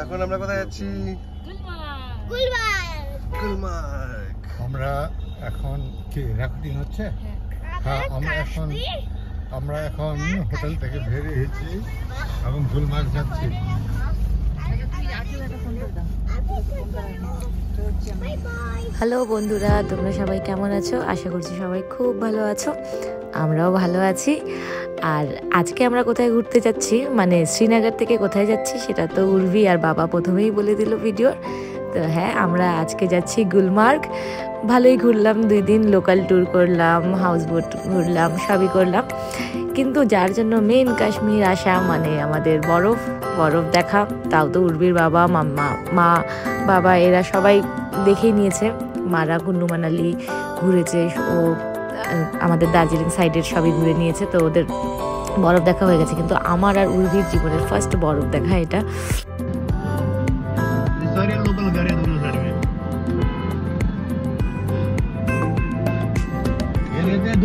এখন আমরা কোথায় যাচ্ছি? গুলমার্গ। আমরা এখন কি রেকর্ডিং হচ্ছে? হ্যাঁ, আমরা এখন হোটেল থেকে বেরিয়েছি এবং গুলমার্গ যাচ্ছি। হ্যালো বন্ধুরা, তোমরা সবাই কেমন আছো? আশা করছি সবাই খুব ভালো আছো, আমরাও ভালো আছি। আর আজকে আমরা কোথায় ঘুরতে যাচ্ছি, মানে শ্রীনগর থেকে কোথায় যাচ্ছি সেটা তো উর্বি আর বাবা প্রথমেই বলে দিল ভিডিওর। তো হ্যাঁ, আমরা আজকে যাচ্ছি গুলমার্গ। ভালোই ঘুরলাম, 2 দিন লোকাল ট্যুর করলাম, হাউস বোট ঘুরলাম, সবই করলাম। কিন্তু যার জন্য মেন কাশ্মীর আসা মানে আমাদের বরফ দেখা। তাও তো উর্বির বাবা, মাম্মা, মা, বাবা এরা সবাই দেখেই নিয়েছে। মারা কুল্লু মানালি ঘুরেছে, ও আমাদের দার্জিলিং সাইডের সবই ঘুরে নিয়েছে, তো ওদের বরফ দেখা হয়ে গেছে। কিন্তু আমার আর উর্বির জীবনের ফার্স্ট বরফ দেখা এটা।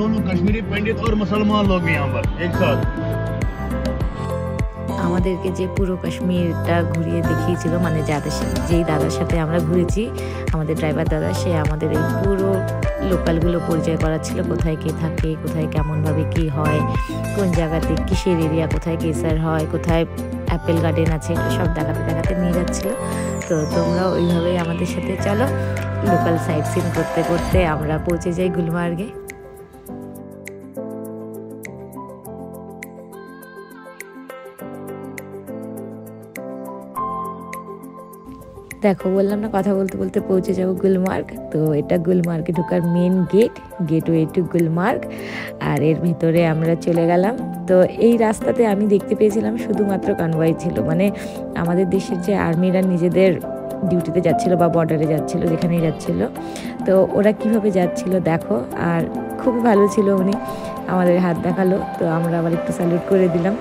दोनों कश्मीरी पंडित और मुसलमान लोग भी यहाँ पर एक साथ। আমাদেরকে যে পুরো কাশ্মীরটা ঘুরিয়ে দেখিয়েছিল, মানে যেই দাদার সাথে আমরা ঘুরেছি, আমাদের ড্রাইভার দাদা, সে আমাদের এই পুরো লোকালগুলো পরিচয় করাচ্ছিল। কোথায় কে থাকে, কোথায় কেমনভাবে কি হয়, কোন জায়গাতে কিসের এরিয়া, কোথায় কেসার হয়, কোথায় অ্যাপেল গার্ডেন আছে, এটা সব দেখাতে নিয়ে যাচ্ছিলো। তো তোমরা ওইভাবেই আমাদের সাথে চলো। লোকাল সাইট সিন করতে করতে আমরা পৌঁছে যাই গুলমার্গে। দেখো, বললাম না কথা বলতে বলতে পৌঁছে যাবো গুলমার্গ। তো এটা গুলমার্গে ঢোকার মেন গেটওয়ে টু গুলমার্গ। আর এর ভিতরে আমরা চলে গেলাম। তো এই রাস্তাতে আমি দেখতে পেয়েছিলাম শুধুমাত্র কনভয় ছিল, মানে আমাদের দেশের যে আর্মিরা নিজেদের ডিউটিতে যাচ্ছিল বা বর্ডারে যাচ্ছিল, যেখানেই যাচ্ছিল, তো ওরা কিভাবে যাচ্ছিল দেখো। আর খুবই ভালো ছিল, উনি আমাদের হাত দেখালো, তো আমরা আবার একটু স্যালুট করে দিলাম।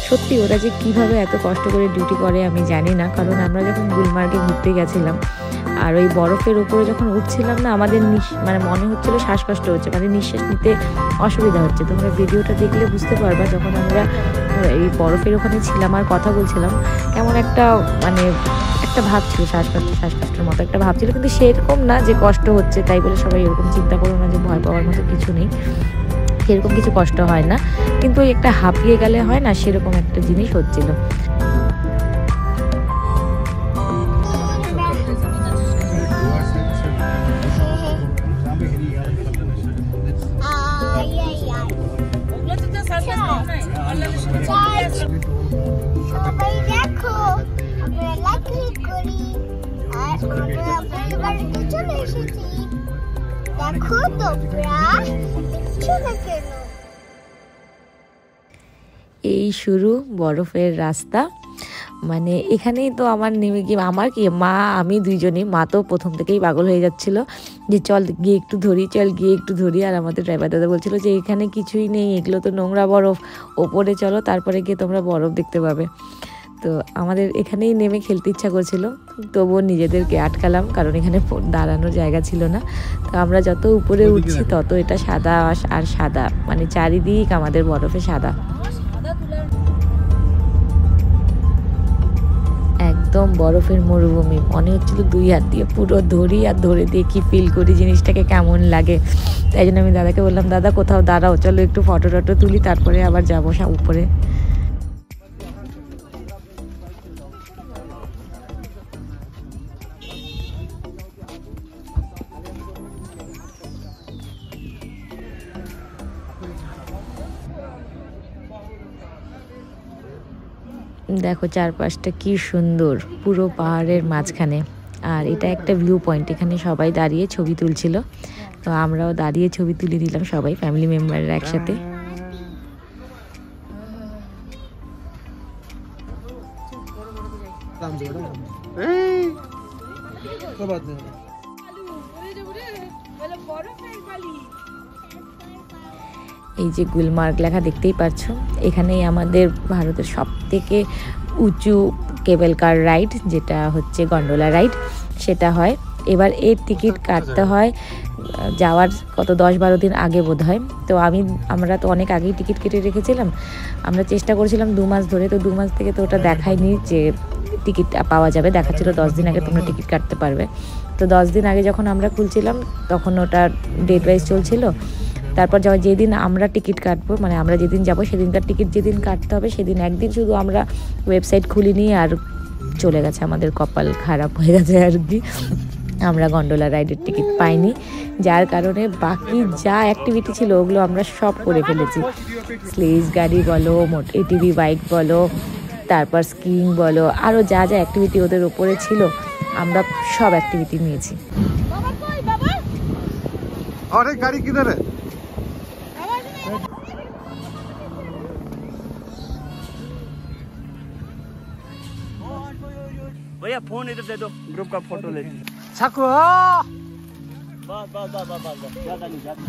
সত্যি ওরা যে কিভাবে এত কষ্ট করে ডিউটি করে আমি জানি না, কারণ আমরা যখন গুলমার্গে ঘুরতে গেছিলাম আর ওই বরফের উপরে যখন উঠছিলাম না, আমাদের মানে মনে হচ্ছিল শ্বাসকষ্ট হচ্ছে, মানে নিঃশ্বাস নিতে অসুবিধা হচ্ছে। তোমরা ভিডিওটা দেখলে বুঝতে পারবা, যখন আমরা এই বরফের ওখানে ছিলাম আর কথা বলছিলাম, কেমন একটা মানে একটা ভাব ছিল, শ্বাসকষ্টের মতো একটা ভাব ছিল। কিন্তু সেরকম না যে কষ্ট হচ্ছে, তাই বলে সবাই এরকম চিন্তা করো না যে ভয় পাওয়ার মতো কিছু নেই, সেরকম কিছু কষ্ট হয় না। কিন্তু ওই একটা হাঁপিয়ে গেলে হয় না, সেরকম একটা জিনিস হচ্ছিল। এই শুরু বরফের রাস্তা। মানে এখানেই তো আমার নেমে গিয়ে মা আমি দুইজনই, মা তো প্রথম থেকেই পাগল হয়ে যাচ্ছিল যে চল গিয়ে একটু ধরি। আর আমাদের ড্রাইভার দাদা বলছিল যে এখানে কিছুই নেই, এগুলো তো নোংরা বরফ, ওপরে চলো, তারপরে গিয়ে তোমরা বরফ দেখতে পাবে। তো আমাদের এখানেই নেমে খেলতে ইচ্ছা করছিল, তবুও নিজেদেরকে আটকালাম, কারণ এখানে দাঁড়ানোর জায়গা ছিল না। তো আমরা যত উপরে উঠছি তত এটা সাদা আর সাদা, মানে চারিদিক আমাদের বরফে সাদা, একদম বরফের মরুভূমি। মনে হচ্ছিল 2 হাত দিয়ে পুরো ধরি আর ধরে দিয়ে কি ফিল করি জিনিসটাকে কেমন লাগে। তাই জন্য আমি দাদাকে বললাম, দাদা কোথাও দাঁড়াও, চলো একটু ফটো তুলি, তারপরে আবার যাবো উপরে। দেখো চারপাশটা কি সুন্দর, পুরো পাহাড়ের মাঝখানে। আর এটা একটা ভিউ পয়েন্ট, এখানে সবাই দাঁড়িয়ে ছবি তুলছিল, তো আমরাও দাঁড়িয়ে ছবি তুলে নিলাম সবাই ফ্যামিলি মেম্বাররা একসাথে। এই যে গুলমার্গ লেখা দেখতেই পাচ্ছ, এখানেই আমাদের ভারতের সবথেকে উঁচু কেবল কার রাইড, যেটা হচ্ছে গন্ডোলা রাইড, সেটা হয়। এবার এর টিকিট কাটতে হয় যাওয়ার কত 10-12 দিন আগে বোধ হয়। তো আমরা তো অনেক আগেই টিকিট কেটে রেখেছিলাম, আমরা চেষ্টা করেছিলাম 2 মাস ধরে, তো 2 মাস থেকে তো ওটা দেখায়নি যে টিকিট পাওয়া যাবে, দেখাচ্ছিল 10 দিন আগে তোমরা টিকিট কাটতে পারবে। তো 10 দিন আগে যখন আমরা খুলছিলাম তখন ওটা ডেট ওয়াইজ চলছিল। তারপর যেদিন আমরা টিকিট কাটবো, মানে আমরা যেদিন যাবো সেদিনকার টিকিট যেদিন কাটতে হবে সেদিন একদিন শুধু আমরা ওয়েবসাইট খুলিনি, আর চলে গেছে, আমাদের কপাল খারাপ হয়ে গেছে আর কি। আমরা গন্ডোলা রাইডের টিকিট পাইনি, যার কারণে বাকি যা অ্যাক্টিভিটি ছিল ওগুলো আমরা সব করে ফেলেছি। স্লেজ গাড়ি বলো, এটিভি বাইক বলো, তারপর স্কিইং বলো, আরও যা যা অ্যাক্টিভিটি ওদের ওপরে ছিল আমরা সব অ্যাক্টিভিটি নিয়েছি। और एक गाड़ी किधर है? भैया फोन इधर दे दो, ग्रुप का फोटो ले लीजिए। छको बस बस बस बस बस ज्यादा नहीं ज्यादा।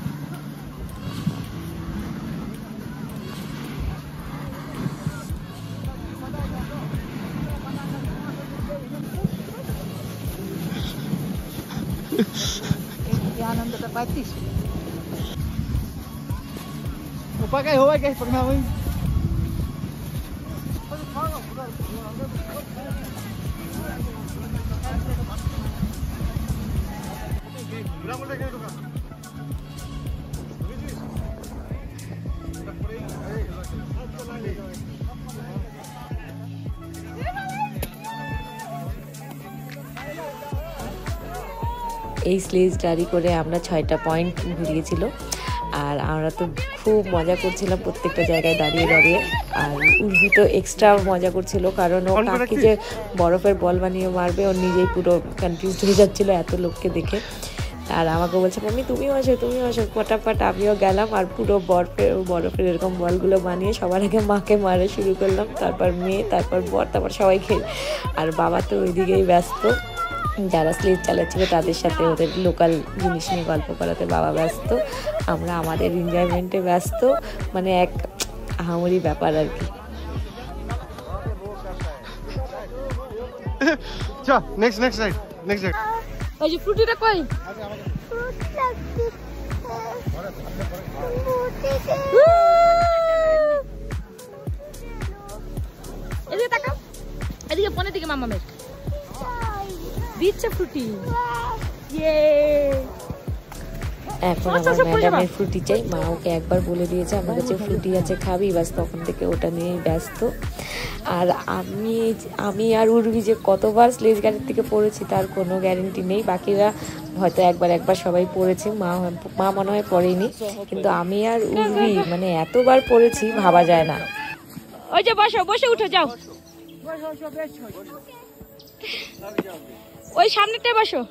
आनंद पातीस उपाय होय काय पगना होय এই স্লেজ গাড়ি করে আমরা 6টা পয়েন্ট ঘুরিয়েছিল, আর আমরা তো খুব মজা করছিলাম প্রত্যেকটা জায়গায় দাঁড়িয়ে দাঁড়িয়ে। আর উর্বি তো এক্সট্রা মজা করছিল, কারণ ও কাকে যে বরফের বল বানিয়ে মারবে ও নিজেই পুরো কনফিউজড হয়ে যাচ্ছিলো এত লোককে দেখে। আর আমাকে বলছে মাম্মি তুমিও আসো, ফটাফট আমিও গেলাম, আর পুরো বরফের এরকম বলগুলো বানিয়ে সবার আগে মাকে মারা শুরু করলাম, তারপর মেয়ে, তারপর বর, তারপর সবাই খেয়ে। আর বাবা তো ওইদিকেই ব্যস্ত, যারা স্লেজ চালাচ্ছিল তাদের সাথে ওদের লোকাল জিনিস নিয়ে গল্প করাতে বাবা ব্যস্ত, আমরা আমাদের এনজয়মেন্টে ব্যস্ত, মানে এক আহামরি ব্যাপার আর কি। চল নেক্সট রাইড ওই যে ফ্রুটিটা কই? এদিকে তাকাও, এদিকে ফোনের দিকে মামা মেক দিচ্ছে ফ্রুটি। এখন আমার ম্যাডামের ফ্রুটি চাই, মা ওকে একবার বলে দিয়েছে আমার কাছে ফ্রুটি আছে খাবি, বাস তখন থেকে ওটা নিয়েই ব্যস্ত। আর আমি আর উর্বি যে কতবার স্লেজ গাড়ির থেকে পড়েছি তার কোনো গ্যারেন্টি নেই, বাকিরা হয়তো একবার সবাই পড়েছে, মা মনে হয় পড়েনি, কিন্তু আমি আর উর্বি মানে এতবার পড়েছি ভাবা যায় না। ওই যে বসে উঠে যাও, ওই সামনেটায় বসো।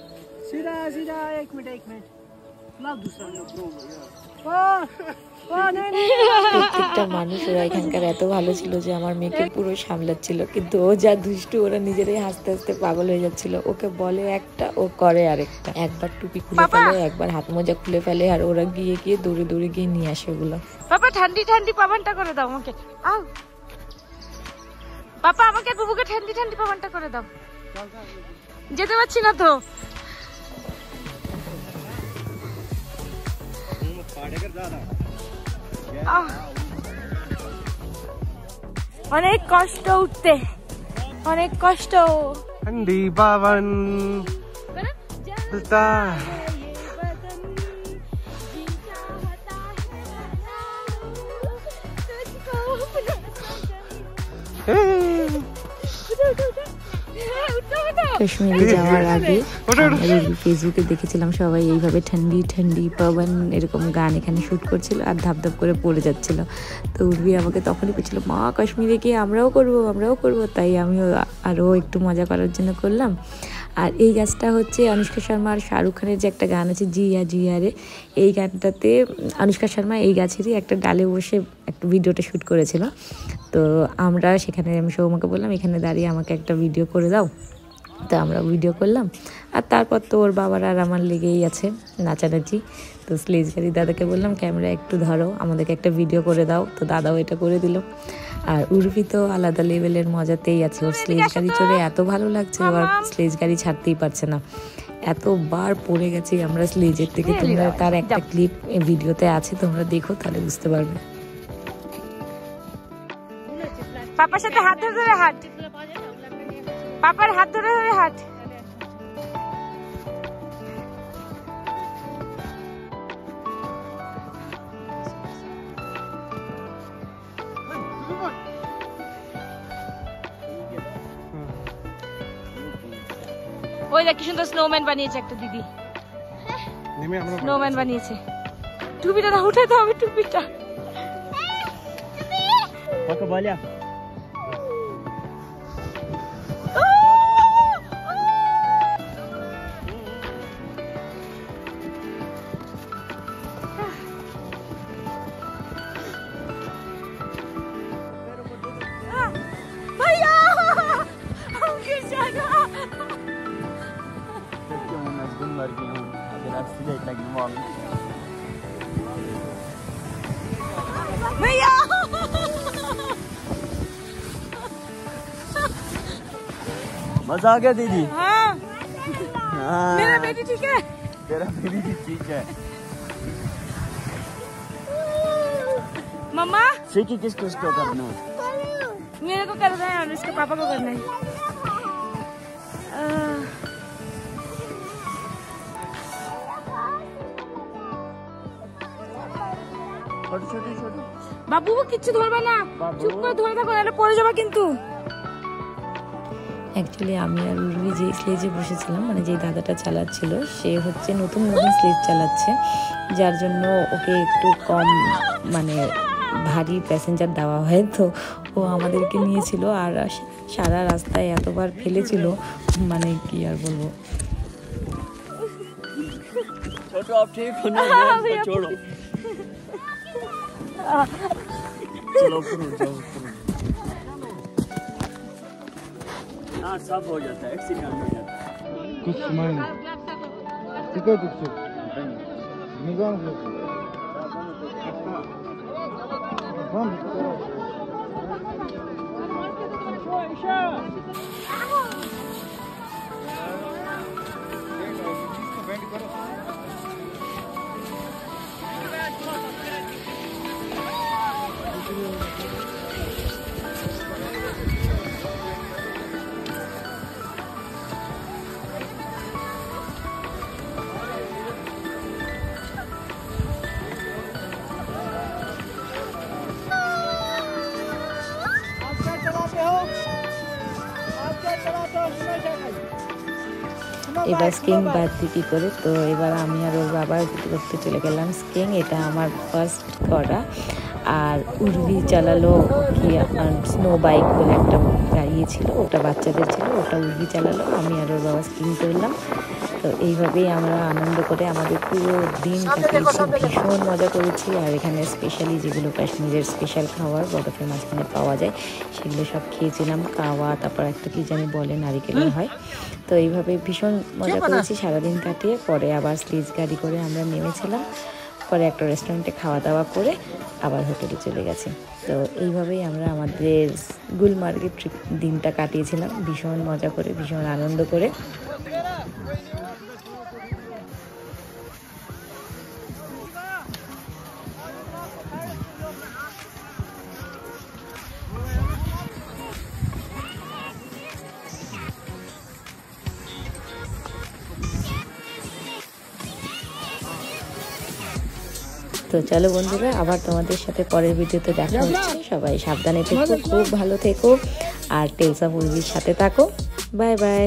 सीधा एक मिनट ना दूसरा প্রত্যেকটা মানুষ ওরা এখানকার এত ভালো ছিল যে আমার মেয়েকে পুরো সামলাচ্ছিল, কিন্তু ও যা দুষ্টু, ওরা নিজেরাই হাসতে হাসতে পাগল হয়ে যাচ্ছিল। ওকে বলে একটা, ও করে আরেকটা, একবার টুপি খুলে ফেলে, একবার হাত মোজা খুলে ফেলে, আর ওরা গিয়ে দৌড়ে গিয়ে নিয়ে আসে ওগুলো। পাপা ঠান্ডি পাবানটা করে দাও আমাকে, আও পাপা আমাকে বুবুকে ঠান্ডি পাবানটা করে দাও, যেতে পারছি না তো। অনেক কষ্ট উঠতে, অনেক কষ্ট। ठंडी बावन चलता কাশ্মীরে যাওয়ার আগে ফেসবুকে দেখেছিলাম সবাই এইভাবে ঠান্ডি পবন এরকম গান এখানে শ্যুট করছিল আর ধাপ করে পড়ে যাচ্ছিল। তো উর্বি আমাকে তখনই বলছিল মা কাশ্মীরে গিয়ে আমরাও করবো, তাই আমিও আরও একটু মজা করার জন্য করলাম। আর এই গাছটা হচ্ছে অনুষ্কা শর্মা আর শাহরুখ খানের যে একটা গান আছে জিয়া রে, এই গানটাতে অনুষ্কা শর্মা এই গাছেরই একটা ডালে বসে একটা ভিডিওটা শ্যুট করেছিল। তো আমরা সেখানে, আমি সৌমাকে বললাম এখানে দাঁড়িয়ে আমাকে একটা ভিডিও করে দাও, তো আমরা ভিডিও করলাম। আর তারপর তো ওর বাবার আর আমার লেগেই আছে নাচানাচি। তো স্লেজ গাড়ি দাদাকে বললাম ক্যামেরা একটু ধরো, আমাদেরকে একটা ভিডিও করে দাও, তো দাদাও এটা করে দিল। আর উর্বি তো আলাদা লেভেলের মজাতেই আছে, ওর স্লেজ গাড়ি চড়ে এত ভালো লাগছে, ওর স্লেজ গাড়ি ছাড়তেই পারছে না, এতবার পড়ে গেছি আমরা স্লেজের থেকে। তোমরা তার একটা ক্লিপ ভিডিওতে আছে, তোমরা দেখো তাহলে বুঝতে পারবে। পাপার সাথে হাত ধরে ধরে হাঁট, পাপার হাত ধরে ধরে হাঁট। ওই দেখ কি সুন্দর স্নোম্যান বানিয়েছে একটা দিদি, স্নোম্যান বানিয়েছে। টুপিটা না উঠে তো, আমি টুপিটা भैया मजा आ गया दीदी? हाँ, हाँ। मेरा बेटी ठीक है? तेरा बेटी भी ठीक है। मम्मा सीखी किसको इसको करना? मेरे को करना है और इसके पापा को करना है। বাবু কিচ্ছু ধরবে না, চুপ করে ধরে থাকো, নাহলে পড়ে যাবে কিন্তু। অ্যাকচুয়ালি আমি আর উর্বি যে স্লেজে বসেছিলাম, মানে যে দাদাটা চালাচ্ছিল, সে হচ্ছে নতুন নতুন স্লেজ চালাচ্ছে, যার জন্য ওকে একটু কম মানে ভারী প্যাসেঞ্জার দেওয়া হয়, তো ও আমাদেরকে নিয়েছিল আর সারা রাস্তায় এতবার ফেলেছিল, মানে কি আর বলবো। छोटो आप ठीक हो ना? छोड़ो, चलो जाओ। हाँ सब हो जाता है, एक्सीडेंट हो जाता है। कुछ मान ठीक है, कुछ निजाम এবার স্কিং বাদ দিই কী করে, তো এবার আমি আর ওর বাবা করতে চলে গেলাম স্কিং। এটা আমার ফার্স্ট করা। আর উর্বি চালালো কি স্নো বাইক বলে একটা গাড়ি ছিল, ওটা বাচ্চাদের ছিল, ওটা উর্বি চালালো, আমি আর ওর বাবা স্কিং করলাম। তো এইভাবেই আমরা আনন্দ করে আমাদের পুরো দিন কাটিয়েছি, ভীষণ মজা করেছি। আর এখানে স্পেশালি যেগুলো কাশ্মীরের স্পেশাল খাবার বরফের মাঝখানে পাওয়া যায়, সেগুলো সব খেয়েছিলাম। কাওয়া, তারপর একটা কি জানি বলে, নারিকেলের হয়। তো এইভাবে ভীষণ মজা করেছি সারাদিন কাটিয়ে। পরে আবার স্লেজ গাড়ি করে আমরা নেমেছিলাম, পরে একটা রেস্টুরেন্টে খাওয়া দাওয়া করে আবার হোটেলে চলে গেছি। তো এইভাবেই আমরা আমাদের গুলমার্গের ট্রিপ দিনটা কাটিয়েছিলাম, ভীষণ মজা করে, ভীষণ আনন্দ করে। তো চলো বন্ধুরা, আবার তোমাদের সাথে পরের ভিডিওতে দেখা হচ্ছে। সবাই সাবধানে থেকো, খুব ভালো থেকো, আর টেলস অফ উর্বির সাথে থাকো। Bye bye.